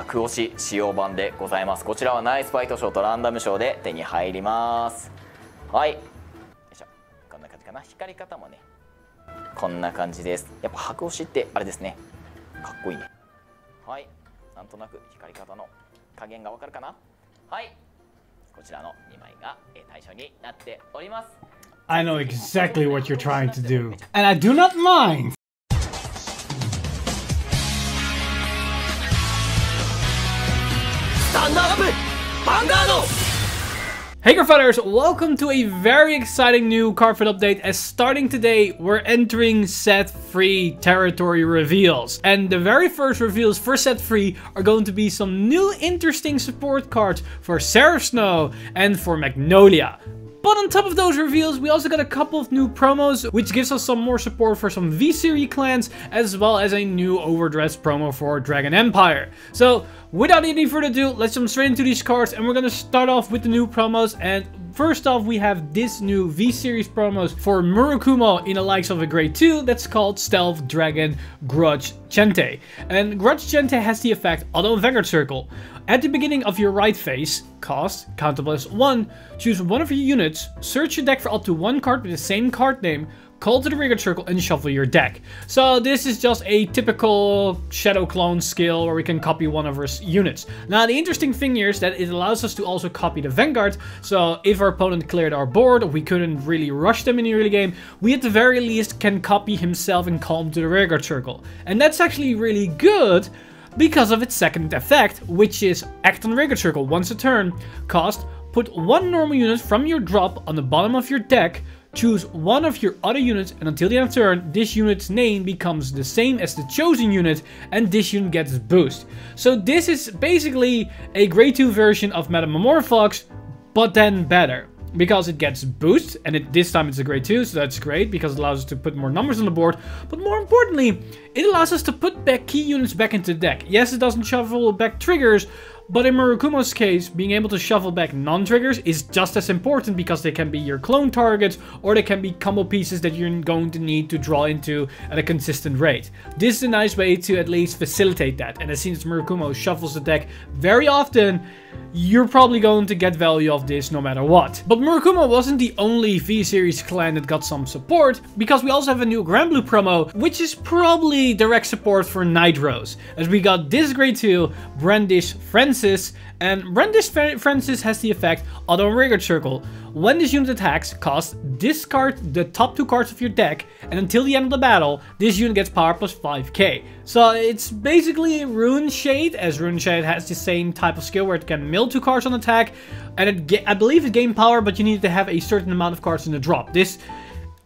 白押し使用版でございます。こちらはナイスファイト賞とランダム賞で手に入ります。はい、よいしょ。こんな感じかな。光り方もねこんな感じです。やっぱ白押しってあれですね、かっこいいね。はい、なんとなく光り方の加減がわかるかな。はい、こちらの2枚が対象になっております。 I know exactly what you're trying to do, and I do not mind. Hey card fighters, welcome to a very exciting new card fit update. As starting today, we're entering set 3 territory reveals. And the very first reveals for set 3 are going to be some new interesting support cards for Seraph Snow and for Magnolia. But on top of those reveals, we also got a couple of new promos, which gives us some more support for some V-Series clans, as well as a new overdressed promo for Dragon Empire. So, without any further ado, let's jump straight into these cards, and we're gonna start off with the new promos. And first off, we have this new V-Series promos for Murakumo in the likes of a grade 2 that's called Stealth Dragon Grudge Chente. And Grudge Chente has the effect Auto Vanguard Circle. At the beginning of your right phase, cost, countable as 1, choose one of your units, search your deck for up to one card with the same card name, call to the Vanguard Circle and shuffle your deck. So this is just a typical Shadow Clone skill where we can copy one of our units. Now the interesting thing here is that it allows us to also copy the Vanguard, so if our opponent cleared our board, we couldn't really rush them in the early game, we at the very least can copy himself and call him to the Vanguard Circle. And that's actually really good, because of its second effect, which is act on Vanguard Circle once a turn. Cost, put one normal unit from your drop on the bottom of your deck, choose one of your other units, and until the end of turn, this unit's name becomes the same as the chosen unit, and this unit gets boost. So this is basically a grade 2 version of Metamorphox, but then better. Because it gets boost, and this time it's a grade 2, so that's great, because it allows us to put more numbers on the board. But more importantly, it allows us to put back key units back into the deck. Yes, it doesn't shuffle back triggers, but in Murakumo's case, being able to shuffle back non-triggers is just as important, because they can be your clone targets, or they can be combo pieces that you're going to need to draw into at a consistent rate. This is a nice way to at least facilitate that, and as soon as Murakumo shuffles the deck very often, you're probably going to get value of this no matter what. But Murakumo wasn't the only V-Series clan that got some support, because we also have a new Granblue promo, which is probably direct support for Nitros, as we got this grade 2 Brandish Francis, and Brandish Francis has the effect Auto Vanguard Circle. When this unit attacks, cost, discard the top 2 cards of your deck, and until the end of the battle, this unit gets power plus 5k. So it's basically Rune Shade, as Rune Shade has the same type of skill where it can mill 2 cards on attack, and I believe it gains power, but you need to have a certain amount of cards in the drop. This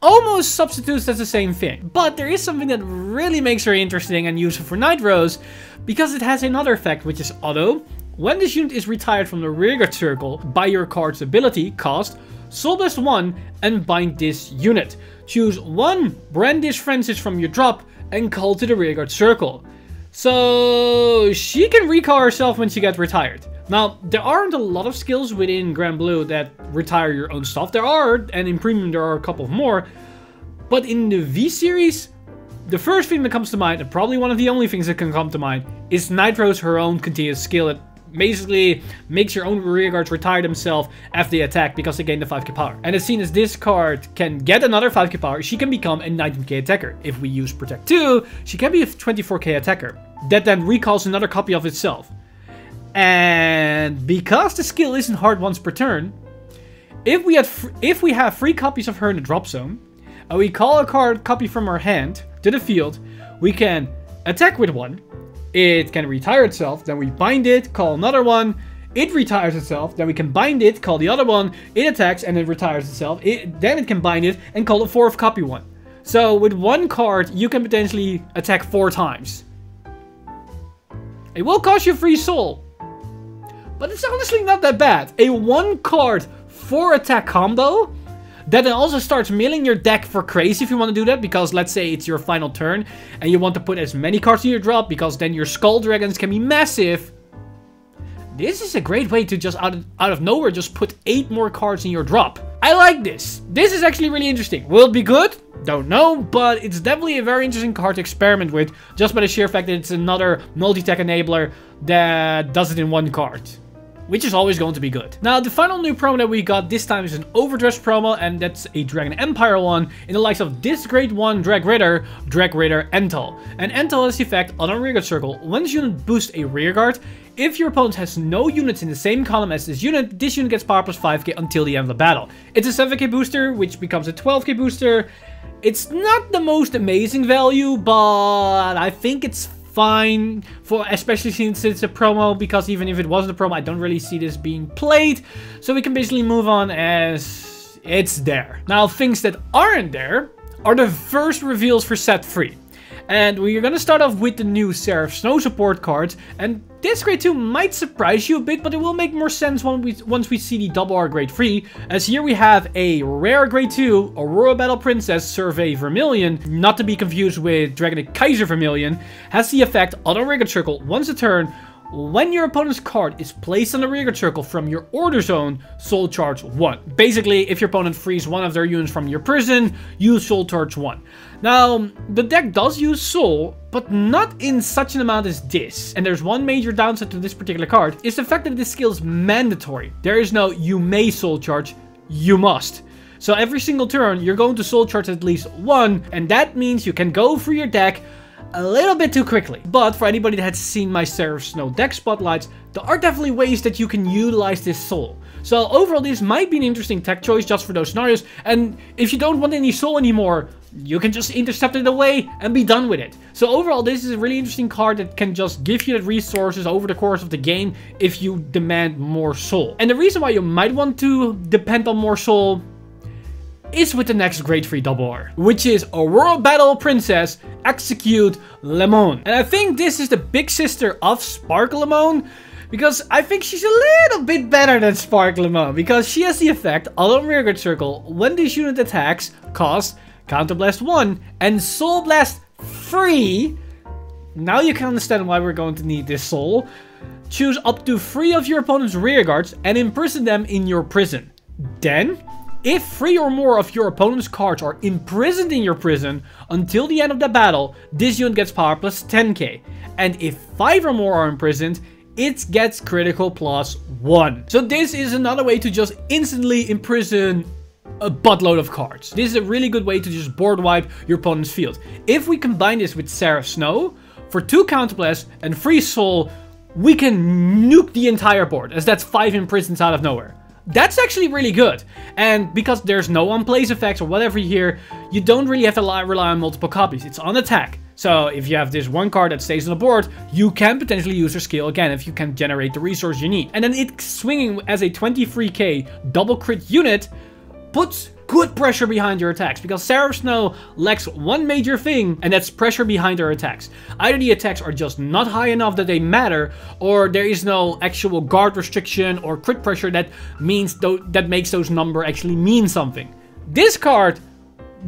almost substitutes as the same thing. But there is something that really makes her interesting and useful for Nitros, because it has another effect, which is Auto. When this unit is retired from the Vanguard Circle by your card's ability, cost, Soul Blast 1 and bind this unit. Choose one Brandish Francis from your drop and call to the Vanguard Circle. So she can recall herself when she gets retired. Now, there aren't a lot of skills within Granblue that retire your own stuff. There are, and in Premium there are a couple of more. But in the V-Series, the first thing that comes to mind, and probably one of the only things that can come to mind, is Nitros her own continuous skill that basically makes your own rear guards retire themselves after they attack because they gain the 5k power. And as soon as this card can get another 5k power, she can become a 19k attacker. If we use Protect 2, she can be a 24k attacker. That then recalls another copy of itself. And because the skill isn't hard once per turn, if we have 3 copies of her in the drop zone, and we call a copy from our hand to the field, we can attack with one. It can retire itself, then we bind it, call another one, it retires itself, then we can bind it, call the other one, it attacks and it retires itself, then it can bind it and call the 4th copy one. So with one card, you can potentially attack 4 times. It will cost you 3 soul, but it's honestly not that bad. A 1 card 4 attack combo that then also starts milling your deck for crazy if you want to do that, because let's say it's your final turn and you want to put as many cards in your drop, because then your Skull Dragons can be massive. This is a great way to just out of nowhere just put 8 more cards in your drop. I like this. This is actually really interesting. Will it be good? Don't know, but it's definitely a very interesting card to experiment with, just by the sheer fact that it's another multi-tech enabler that does it in one card, which is always going to be good. Now, the final new promo that we got this time is an Overdress promo, and that's a Dragon Empire one in the likes of this Grade 1 Drag Ritter Entel. And Entel has the effect on a rearguard circle. When this unit boosts a rearguard, if your opponent has no units in the same column as this unit gets power plus 5k until the end of the battle. It's a 7k booster, which becomes a 12k booster. It's not the most amazing value, but I think it's fine, for especially since it's a promo, because even if it wasn't a promo, I don't really see this being played. So we can basically move on as it's there. Now, things that aren't there are the first reveals for set 3. And we're gonna start off with the new Seraph Snow support cards, and this grade 2 might surprise you a bit, but it will make more sense once we see the double R grade 3, as here we have a rare grade 2 Aurora Battle Princess Survey Vermilion, not to be confused with Dragon Kaiser Vermilion, has the effect on a rearguard circle once a turn. When your opponent's card is placed on the rearguard circle from your order zone, Soul Charge 1. Basically, if your opponent frees one of their units from your prison, use Soul Charge 1. Now, the deck does use Soul, but not in such an amount as this. And there's one major downside to this particular card, is the fact that this skill is mandatory. There is no you may Soul Charge, you must. So every single turn, you're going to Soul Charge at least one, and that means you can go through your deck a little bit too quickly. But for anybody that has seen my Seraph Snow deck spotlights, there are definitely ways that you can utilize this Soul. So overall, this might be an interesting tech choice just for those scenarios. And if you don't want any Soul anymore, you can just intercept it away and be done with it. So overall, this is a really interesting card that can just give you the resources over the course of the game if you demand more Soul. And the reason why you might want to depend on more Soul is with the next grade 3 double R, which is Aurora Battle Princess Execute Lemon. And I think this is the big sister of Sparkle Lemon, because I think she's a little bit better than Sparkle Lemon, because she has the effect on a rearguard circle when this unit attacks, cost Counterblast 1 and Soul Blast 3. Now you can understand why we're going to need this Soul. Choose up to 3 of your opponent's rearguards and imprison them in your prison. Then, if 3 or more of your opponent's cards are imprisoned in your prison until the end of the battle, this unit gets power plus 10k. And if 5 or more are imprisoned, it gets critical plus 1. So this is another way to just instantly imprison a buttload of cards. This is a really good way to just board wipe your opponent's field. If we combine this with Seraph Snow, for 2 counterblasts and 3 Soul, we can nuke the entire board, as that's 5 imprisons out of nowhere. That's actually really good. And because there's no on-place effects or whatever here, you don't really have to rely on multiple copies. It's on attack. So if you have this one card that stays on the board, you can potentially use your skill again if you can generate the resource you need. And then it swinging as a 23k double crit unit puts good pressure behind your attacks, because Seraph Snow lacks one major thing, and that's pressure behind her attacks. Either the attacks are just not high enough that they matter, or there is no actual guard restriction or crit pressure that makes those numbers actually mean something. This card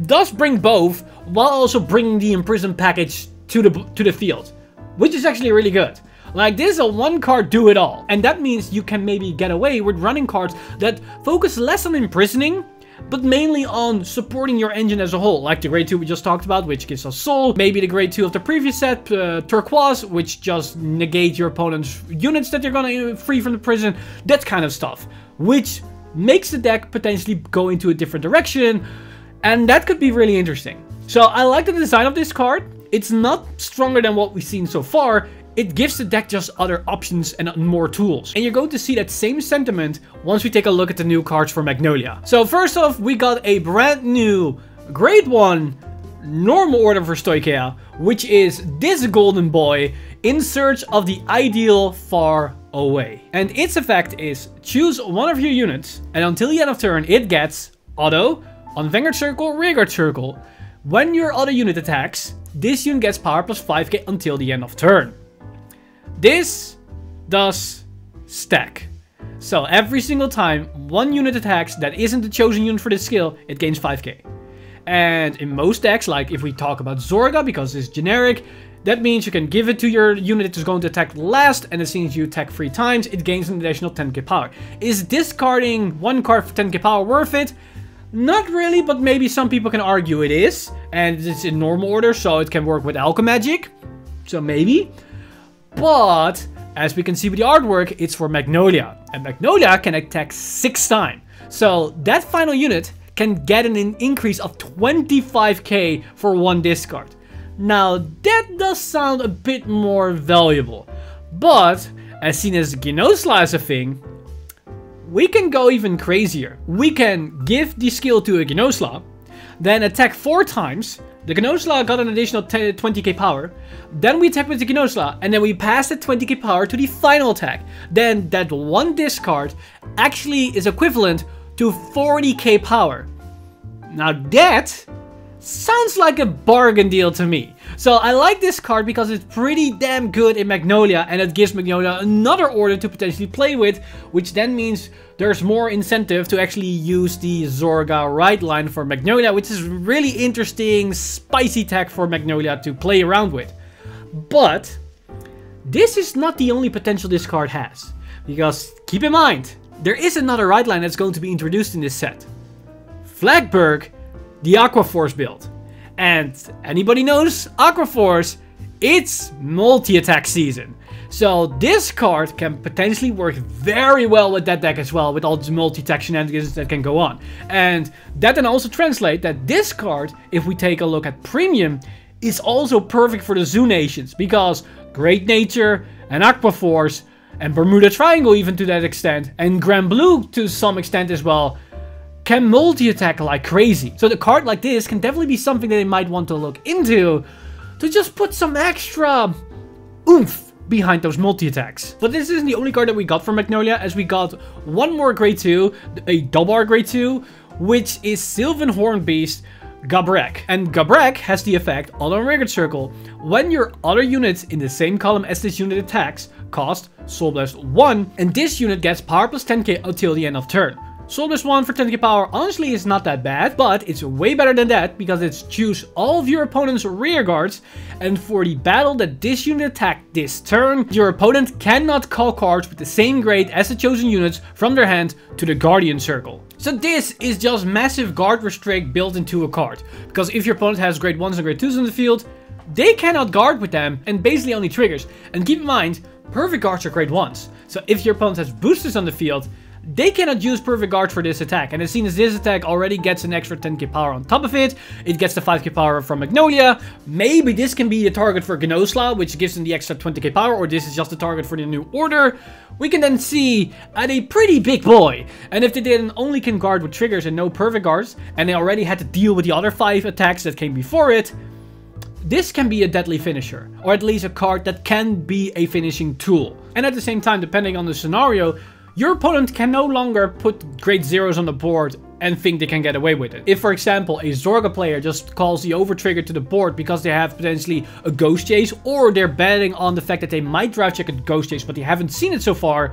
does bring both, while also bringing the imprisoned package to the field, which is actually really good. Like, this is a one card do it all, and that means you can maybe get away with running cards that focus less on imprisoning, but mainly on supporting your engine as a whole, like the grade 2 we just talked about, which gives us Soul, maybe the grade 2 of the previous set, Turquoise, which just negates your opponent's units that you're gonna free from the prison, that kind of stuff, which makes the deck potentially go into a different direction, and that could be really interesting. So I like the design of this card. It's not stronger than what we've seen so far. It gives the deck just other options and more tools. And you're going to see that same sentiment once we take a look at the new cards for Magnolia. So first off, we got a brand new grade 1 normal order for Stoicheia, which is this golden boy in search of the ideal far away. And its effect is choose one of your units, and until the end of turn it gets auto on Vanguard Circle, Rearguard Circle. When your other unit attacks, this unit gets power plus 5k until the end of turn. This does stack. So every single time one unit attacks that isn't the chosen unit for this skill, it gains 5k. And in most decks, like if we talk about Zorga, because it's generic, that means you can give it to your unit that is going to attack last, and as soon as you attack 3 times, it gains an additional 10k power. Is discarding one card for 10k power worth it? Not really, but maybe some people can argue it is. And it's in normal order, so it can work with Alchemagic. So maybe. But, as we can see with the artwork, it's for Magnolia. And Magnolia can attack 6 times. So, that final unit can get an increase of 25k for 1 discard. Now, that does sound a bit more valuable. But, as seen as Genosla is a thing, we can go even crazier. We can give the skill to a Genosla, then attack 4 times. The Genosla got an additional 20k power. Then we attack with the Genosla, and then we pass the 20k power to the final attack. Then that 1 discard actually is equivalent to 40k power. Now that sounds like a bargain deal to me. So I like this card because it's pretty damn good in Magnolia, and it gives Magnolia another order to potentially play with, which then means there's more incentive to actually use the Zorga right line for Magnolia, which is really interesting, spicy tech for Magnolia to play around with. But this is not the only potential this card has, because keep in mind, there is another right line that's going to be introduced in this set. Flagberg, the Aqua Force build. And anybody knows Aqua Force, it's multi-attack season. So this card can potentially work very well with that deck as well, with all the multi-attack shenanigans that can go on. And that can also translate that this card, if we take a look at Premium, is also perfect for the Zoo Nations, because Great Nature and Aqua Force and Bermuda Triangle even to that extent, and Grand Blue to some extent as well, can multi-attack like crazy. So the card like this can definitely be something that they might want to look into to just put some extra oomph behind those multi-attacks. But this isn't the only card that we got from Magnolia, as we got one more grade 2, a double R grade 2, which is Sylvan Hornbeast Gabrek. And Gabrek has the effect on a Rigid Circle. When your other units in the same column as this unit attacks cost Soul Blast 1, and this unit gets power plus 10k until the end of turn. Soul Blast 1 for 10k power honestly is not that bad, but it's way better than that because it's choose all of your opponent's rear guards, and for the battle that this unit attacked this turn, your opponent cannot call cards with the same grade as the chosen units from their hand to the Guardian Circle. So this is just massive guard restrict built into a card, because if your opponent has grade 1s and grade 2s in the field, they cannot guard with them and basically only triggers. And keep in mind, perfect guards are grade 1s, so if your opponent has boosters on the field, they cannot use perfect guard for this attack. And as seen as this attack already gets an extra 10k power on top of it, it gets the 5k power from Magnolia. Maybe this can be the target for Genosla, which gives them the extra 20k power, or this is just the target for the new order. We can then see at a pretty big boy. And if they then only can guard with triggers and no perfect guards, and they already had to deal with the other 5 attacks that came before it, this can be a deadly finisher, or at least a card that can be a finishing tool. And at the same time, depending on the scenario, your opponent can no longer put grade 0s on the board and think they can get away with it. If, for example, a Zorga player just calls the over trigger to the board because they have potentially a Ghost Chase, or they're betting on the fact that they might drive check a Ghost Chase but they haven't seen it so far,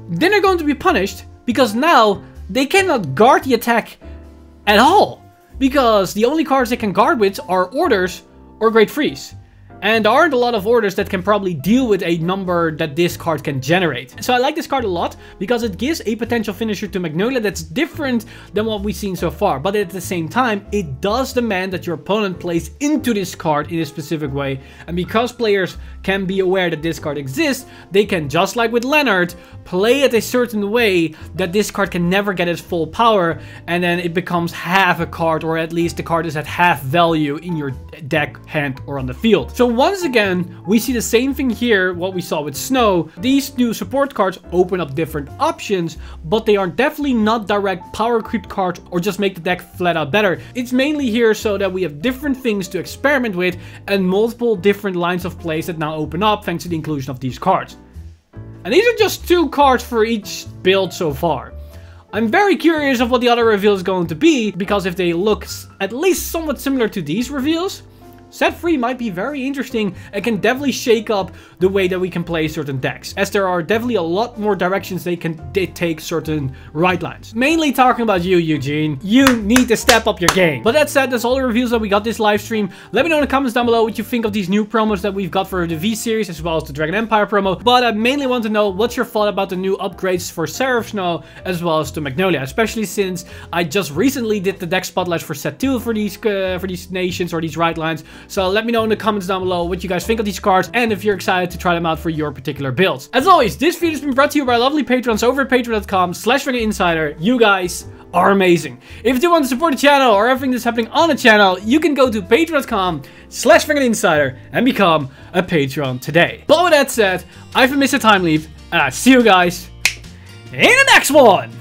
then they're going to be punished because now they cannot guard the attack at all. Because the only cards they can guard with are orders or Great Freeze. And there aren't a lot of orders that can probably deal with a number that this card can generate. So I like this card a lot because it gives a potential finisher to Magnolia that's different than what we've seen so far. But at the same time, it does demand that your opponent plays into this card in a specific way. And because players can be aware that this card exists, they can, just like with Leonard, play it a certain way that this card can never get its full power. And then it becomes half a card, or at least the card is at half value in your deck, hand, or on the field. So once again, we see the same thing here, what we saw with Snow. These new support cards open up different options, but they are definitely not direct power creep cards or just make the deck flat out better. It's mainly here so that we have different things to experiment with and multiple different lines of plays that now open up thanks to the inclusion of these cards. And these are just 2 cards for each build so far. I'm very curious of what the other reveal is going to be, because if they look at least somewhat similar to these reveals, set 3 might be very interesting and can definitely shake up the way that we can play certain decks, as there are definitely a lot more directions they can take certain right lines. Mainly talking about you, Eugene. You need to step up your game. But that said, that's all the reviews that we got this live stream. Let me know in the comments down below what you think of these new promos that we've got for the V series as well as the Dragon Empire promo. But I mainly want to know what's your thought about the new upgrades for Seraph Snow as well as to Magnolia, especially since I just recently did the deck spotlights for set 2 for these nations or these right lines. So let me know in the comments down below what you guys think of these cards and if you're excited to try them out for your particular builds. As always, this video has been brought to you by our lovely patrons over at patreon.com/VengaInsider. You guys are amazing. If you do want to support the channel or everything that's happening on the channel, you can go to patreon.com/VengaInsider and become a Patreon today. But with that said, I've been Mr. Time Leap, and I'll see you guys in the next one.